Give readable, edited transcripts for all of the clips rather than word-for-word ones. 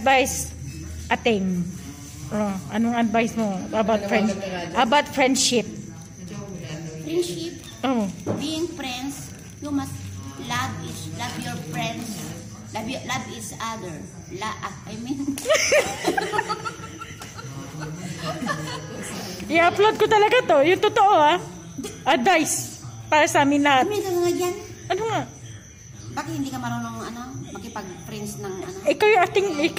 advice, Ating. Anong advice mo about friendship? Friendship. Oh. Being friends, you must love your friends. Love each other. I-upload ko talaga to. Yung totoo advice para sa amin lahat. Kami ka nga dyan. Ano nga? Bakit hindi ka marunong makipag-friends ng Ikaw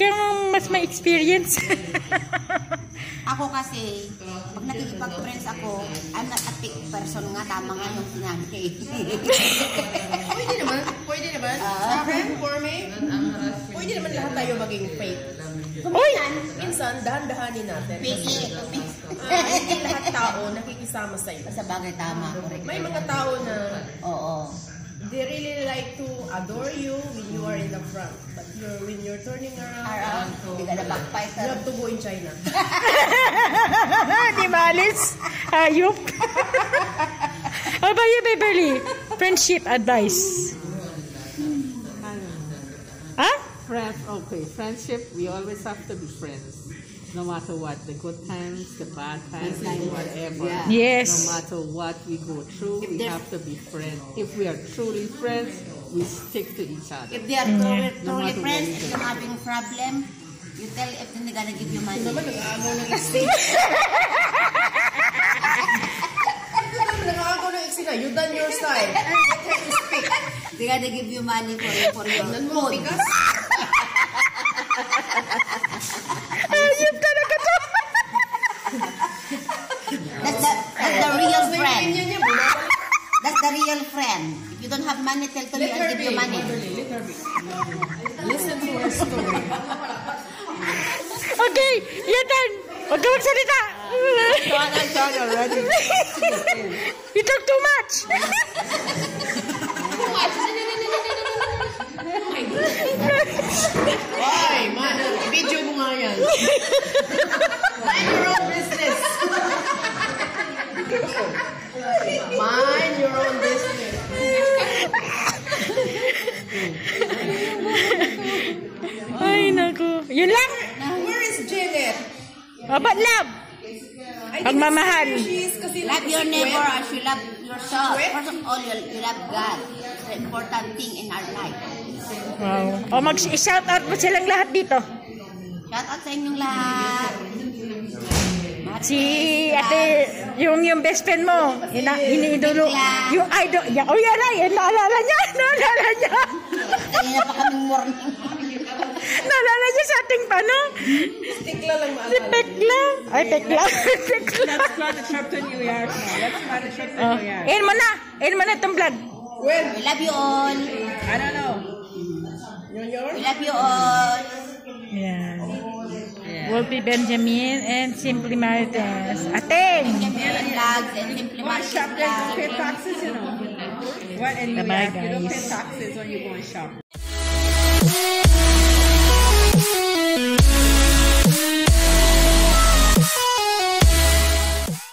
yung mas may experience. Ako kasi, pag nakikipag-friends ako, I'm not a fake person nga. Tama nga yung sinabi. Pwede naman. Sa akin, for me, pwede naman lahat tayo maging fake. Minsan, dahan-dahanin natin. Hindi lahat tao nakikisama sa iyo. Sa bagay, tama. May mga tao na they really like to adore you when you are in the front. But when you're turning around, you gotta backfight. You have to go in China. Di malis. Ayup. How about you, Beverly? Friendship advice. Friends, okay. Friendship, we always have to be friends. No matter what, the good times, the bad times, whatever. Yeah. Yes. No matter what we go through, we have to be friends. If we are truly friends, we stick to each other. If they are truly friends, if you're having a problem, you tell if they're gonna give you money. You done your side. They gotta give you money for your food. Ayup talaga to. That's the real friend. That's the real friend. If you don't have money, tell me I'll give you money. Listen to her story. Okay, your turn. Huwag ka magsalita. I'm done already. You talk too much. Why, man? Video mo nga yan. Mind your own business. Mind your own business. Ay, naku. Yun lang. Where is Janet? About love. Pagmamahal. Love your neighbor as you love yourself. First of all, you love God. It's the important thing in our life. Wow. O mag-shout out mo silang lahat dito. Shout out sa inyong lahat. Si ate, yung best friend mo, iniidolo, yung idol, oh yan, naalala niya. Kanina pa kaming morning. Naalala niya sa ating Tekla lang maalala. Si Tekla. Ay, Tekla. Let's start the chapter New Year. Let's start the chapter New Year. End mo na itong vlog. When? We love you all. I don't know. We love you all. Yeah. Wolfie Benjamin and Simply Marites. Ating! Benjamin Vlogs and Simply Marites Shop, they don't Vlogs. pay taxes, you know. What? And Bye-bye, you don't pay guys. taxes when you go and shop.